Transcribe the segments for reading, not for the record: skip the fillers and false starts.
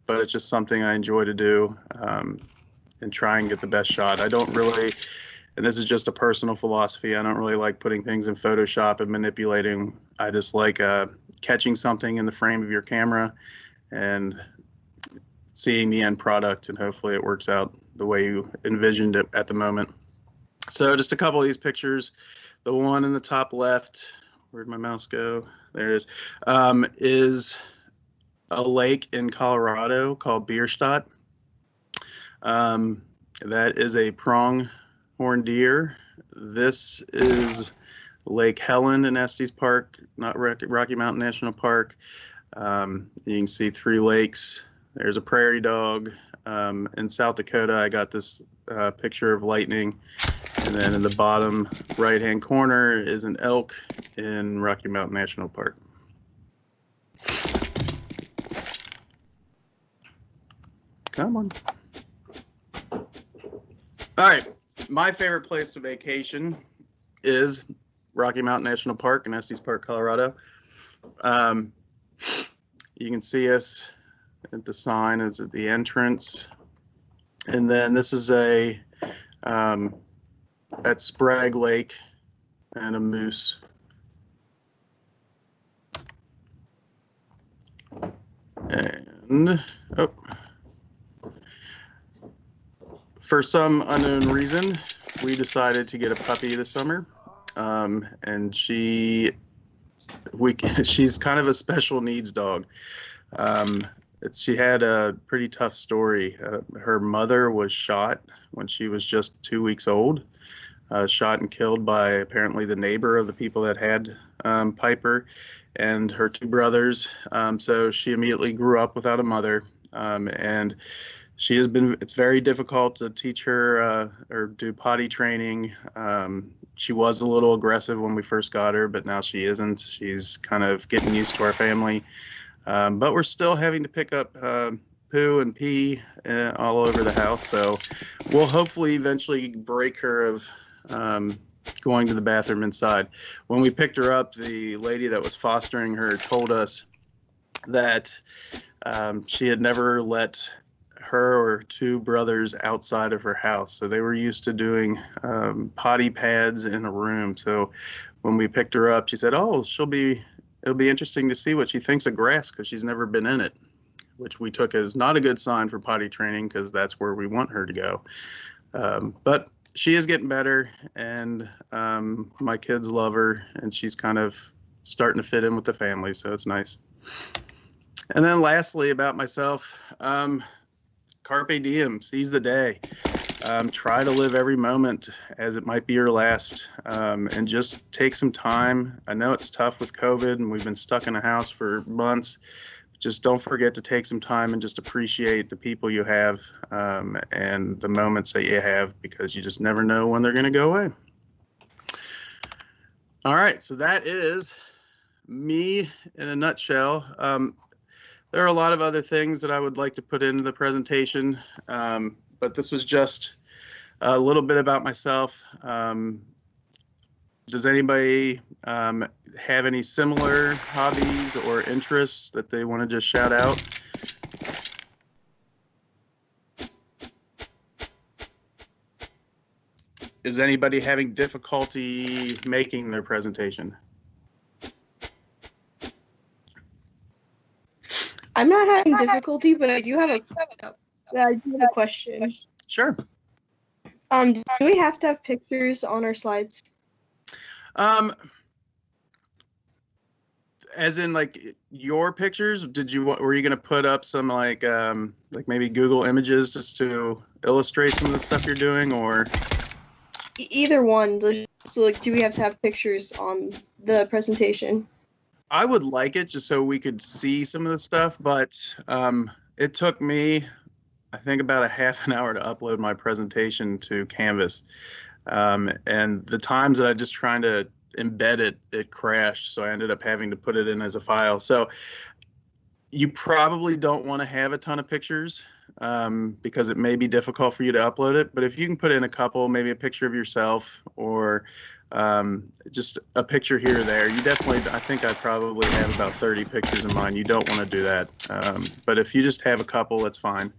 but it's just something I enjoy to do, and try and get the best shot. I don't really, and this is just a personal philosophy, I don't really like putting things in Photoshop and manipulating. I just like catching something in the frame of your camera and seeing the end product, and hopefully it works out the way you envisioned it at the moment. So just a couple of these pictures. The one in the top left, where'd my mouse go? There it is a lake in Colorado called Bierstadt. That is a pronghorn deer. This is Lake Helen in Estes Park, not Rocky Mountain National Park. You can see 3 lakes. There's a prairie dog. In South Dakota, I got this picture of lightning. And then in the bottom right-hand corner is an elk in Rocky Mountain National Park. Come on. All right, my favorite place to vacation is Rocky Mountain National Park in Estes Park, Colorado. You can see us at the sign is at the entrance. And then this is at Sprague Lake and a moose. And for some unknown reason, we decided to get a puppy this summer, and she's kind of a special needs dog. She had a pretty tough story. Her mother was shot when she was just 2 weeks old, shot and killed by apparently the neighbor of the people that had Piper and her 2 brothers. So she immediately grew up without a mother, and it's very difficult to teach her or do potty training. She was a little aggressive when we first got her, but now she isn't. She's kind of getting used to our family. But we're still having to pick up poo and pee all over the house. So we'll hopefully eventually break her of going to the bathroom inside. When we picked her up, the lady that was fostering her told us that she had never let her or 2 brothers outside of her house. So they were used to doing potty pads in a room. So when we picked her up, she said, "Oh, it'll be interesting to see what she thinks of grass because she's never been in it," which we took as not a good sign for potty training because that's where we want her to go. But she is getting better, and my kids love her, and she's kind of starting to fit in with the family, so it's nice. And then lastly, about myself, carpe diem, seize the day. Try to live every moment as it might be your last, and just take some time. I know it's tough with COVID and we've been stuck in a house for months. Just don't forget to take some time and just appreciate the people you have, and the moments that you have, because you just never know when they're going to go away. All right, so that is me in a nutshell. There are a lot of other things that I would like to put into the presentation, but this was just a little bit about myself. Does anybody have any similar hobbies or interests that they want to just shout out? Is anybody having difficulty making their presentation? I'm not having difficulty, but I do have a question. Sure. Do we have to have pictures on our slides? As in like your pictures? Were you gonna put up some like maybe Google Images just to illustrate some of the stuff you're doing, or? Either one. So like, do we have to have pictures on the presentation? I would like it just so we could see some of the stuff, but it took me, I think, about a half an hour to upload my presentation to Canvas. And the times that I just trying to embed it crashed. So I ended up having to put it in as a file. So You probably don't want to have a ton of pictures because it may be difficult for you to upload it. But if you can put in a couple, maybe a picture of yourself or just a picture here or there, you definitely, I think I probably have about 30 pictures in mine. You don't want to do that. But if you just have a couple, that's fine.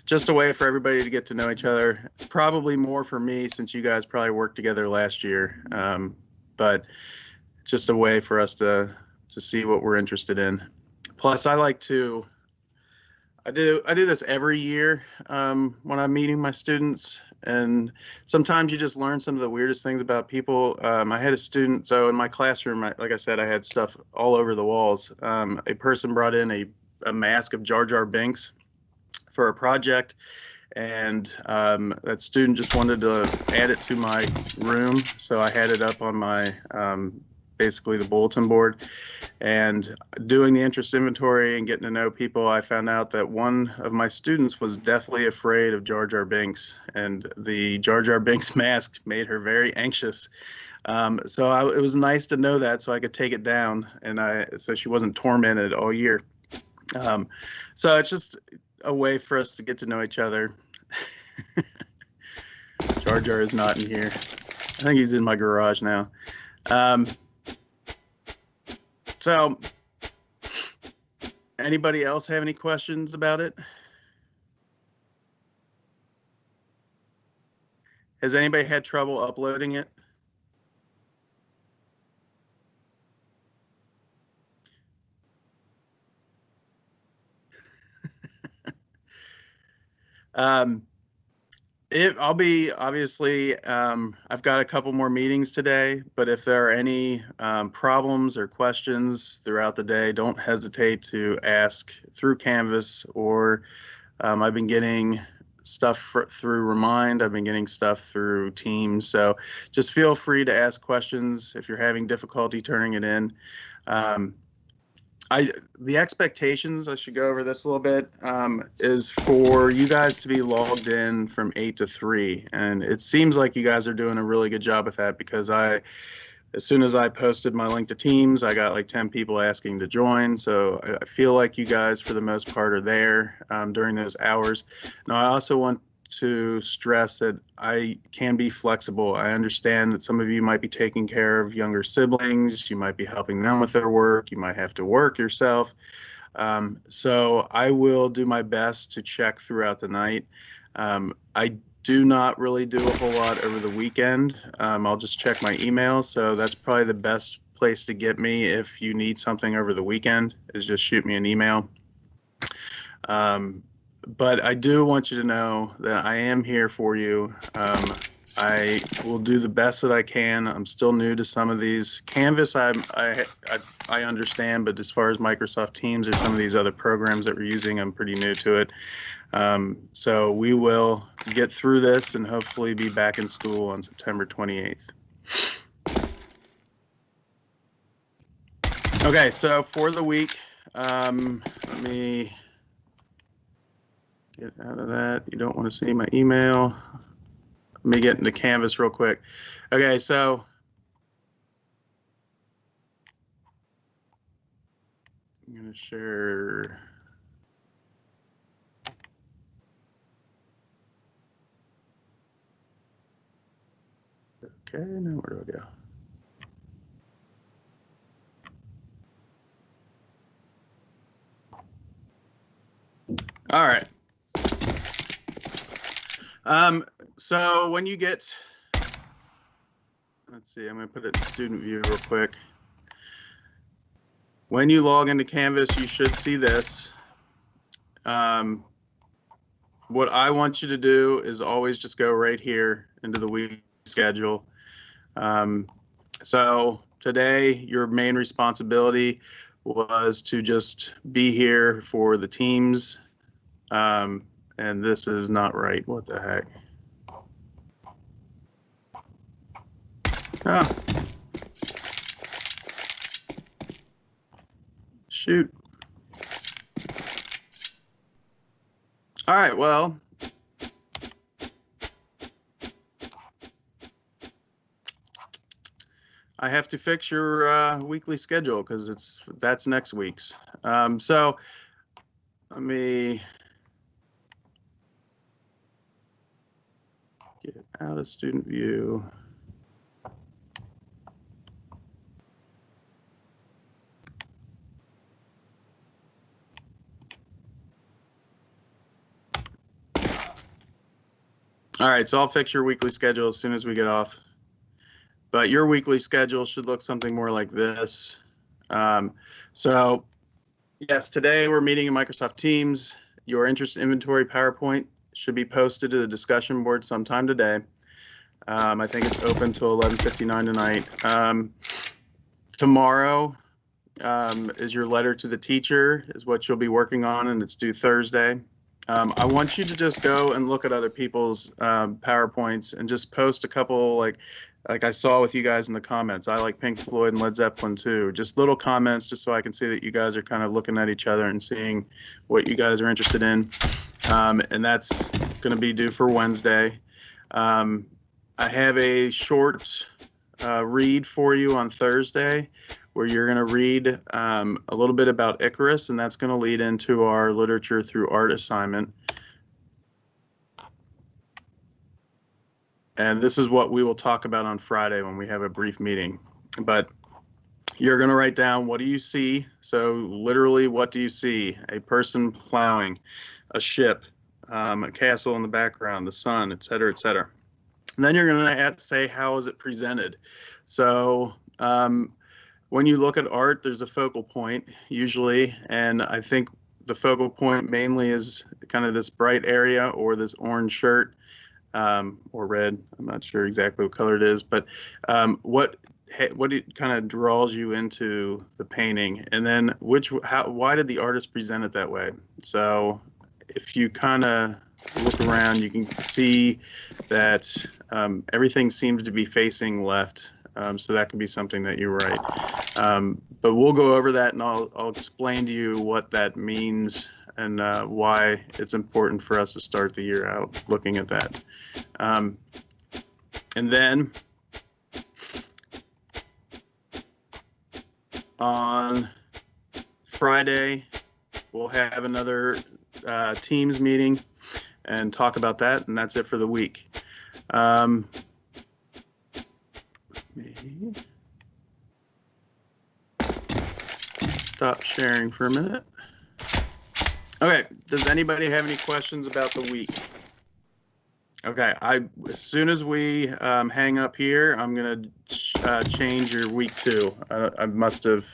Just a way for everybody to get to know each other. It's probably more for me since you guys probably worked together last year. But just a way for us to see what we're interested in. Plus, I do this every year when I'm meeting my students, and sometimes you just learn some of the weirdest things about people. I had a student, so in my classroom, like I said, I had stuff all over the walls. A person brought in a mask of Jar Jar Binks for a project, and that student just wanted to add it to my room, so I had it up on my basically the bulletin board. And doing the interest inventory and getting to know people, I found out that one of my students was deathly afraid of Jar Jar Binks, and the Jar Jar Binks mask made her very anxious. So it was nice to know that, so I could take it down, and so she wasn't tormented all year. So it's just a way for us to get to know each other. Jar Jar is not in here. I think he's in my garage now. So anybody else have any questions about it? Has anybody had trouble uploading it? I'll be obviously, I've got a couple more meetings today, but if there are any problems or questions throughout the day, don't hesitate to ask through Canvas, or I've been getting stuff through Remind. I've been getting stuff through Teams. So just feel free to ask questions if you're having difficulty turning it in. The expectations, I should go over this a little bit, is for you guys to be logged in from 8 to 3. And it seems like you guys are doing a really good job with that, because as soon as I posted my link to Teams, I got like 10 people asking to join. So I feel like you guys, for the most part, are there during those hours. Now, I also want to stress that I can be flexible. I understand that some of you might be taking care of younger siblings. You might be helping them with their work. You might have to work yourself. So I will do my best to check throughout the night. I do not really do a whole lot over the weekend. I'll just check my email. So that's probably the best place to get me if you need something over the weekend, is just shoot me an email. But I do want you to know that I am here for you. I will do the best that I can. I'm still new to some of these. Canvas, I understand, but as far as Microsoft Teams or some of these other programs that we're using, I'm pretty new to it. So we will get through this and hopefully be back in school on September 28th. Okay, so for the week, let me get out of that. You don't want to see my email. Let me get into Canvas real quick. Okay, so I'm going to share. Okay, now where do I go? All right. So when you get, let's see, I'm going to put it in student view real quick. When you log into Canvas, you should see this. What I want you to do is always just go right here into the week schedule. So today, your main responsibility was to just be here for the teams. And this is not right. What the heck? Oh. Shoot. All right, well. I have to fix your weekly schedule because that's next week's. So let me get out of student view. All right, so I'll fix your weekly schedule as soon as we get off. But your weekly schedule should look something more like this. So yes, today we're meeting in Microsoft Teams. Your interest inventory PowerPoint should be posted to the discussion board sometime today. I think it's open till 11:59 tonight. Tomorrow is your letter to the teacher, is what you'll be working on, and it's due Thursday. I want you to just go and look at other people's PowerPoints and just post a couple, like I saw with you guys in the comments. I like Pink Floyd and Led Zeppelin too. Just little comments, just so I can see that you guys are kind of looking at each other and seeing what you guys are interested in. And that's going to be due for Wednesday. I have a short read for you on Thursday, where you're going to read a little bit about Icarus, and that's going to lead into our literature through art assignment. And this is what we will talk about on Friday when we have a brief meeting. But you're going to write down, what do you see? So literally, what do you see? A person plowing, a ship, a castle in the background, the sun, et cetera, et cetera. And then you're going to have to say, how is it presented? So when you look at art, there's a focal point usually, and I think the focal point mainly is kind of this bright area or this orange shirt or red. I'm not sure exactly what color it is, but what kind of draws you into the painting, and then why did the artist present it that way? So if you kind of look around, you can see that everything seems to be facing left. So that could be something that you write. But we'll go over that, and I'll explain to you what that means and why it's important for us to start the year out looking at that. And then on Friday, we'll have another Teams meeting and talk about that, and that's it for the week. Stop sharing for a minute. Okay, does anybody have any questions about the week? Okay, as soon as we hang up here, I'm gonna change your week 2. I must have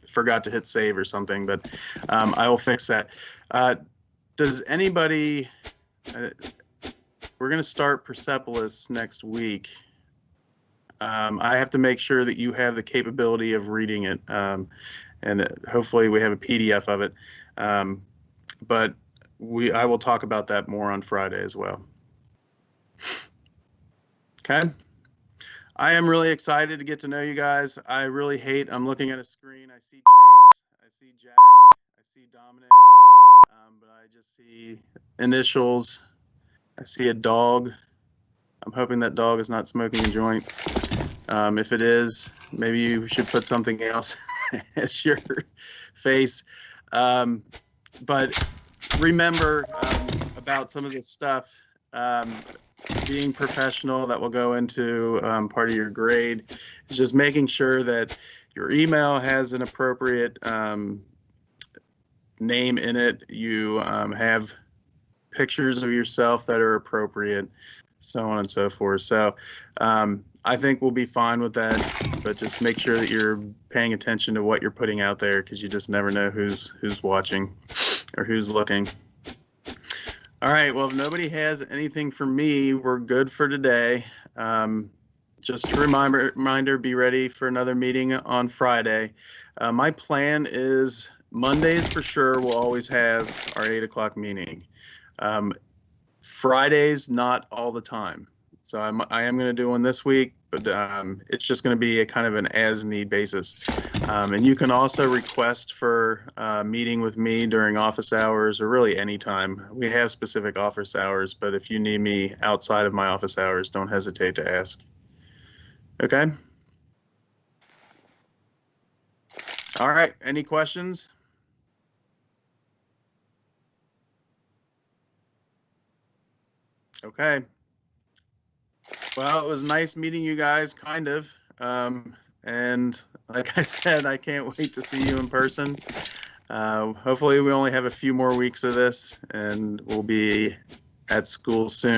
forgot to hit save or something, but I will fix that. Does anybody? We're gonna start Persepolis next week. I have to make sure that you have the capability of reading it, and hopefully we have a PDF of it. But I will talk about that more on Friday as well. Okay. I am really excited to get to know you guys. I'm looking at a screen. I see Chase, I see Jack, I see Dominic, but I just see initials. I see a dog. I'm hoping that dog is not smoking a joint. If it is, maybe you should put something else as your face. But remember about some of this stuff, being professional, that will go into part of your grade, is just making sure that your email has an appropriate name in it. You have pictures of yourself that are appropriate, so on and so forth. So I think we'll be fine with that, but just make sure that you're paying attention to what you're putting out there, because you just never know who's watching or who's looking. All right, well, if nobody has anything for me, we're good for today. Just a reminder, be ready for another meeting on Friday. My plan is Mondays for sure we'll always have our 8 o'clock meeting. Fridays, not all the time. So I am going to do one this week, but it's just going to be a kind of an as-need basis. And you can also request for a meeting with me during office hours, or really any time. We have specific office hours, but if you need me outside of my office hours, don't hesitate to ask. Okay? All right. Any questions? Okay. Well, it was nice meeting you guys, kind of. And like I said, I can't wait to see you in person. Hopefully, we only have a few more weeks of this, and we'll be at school soon.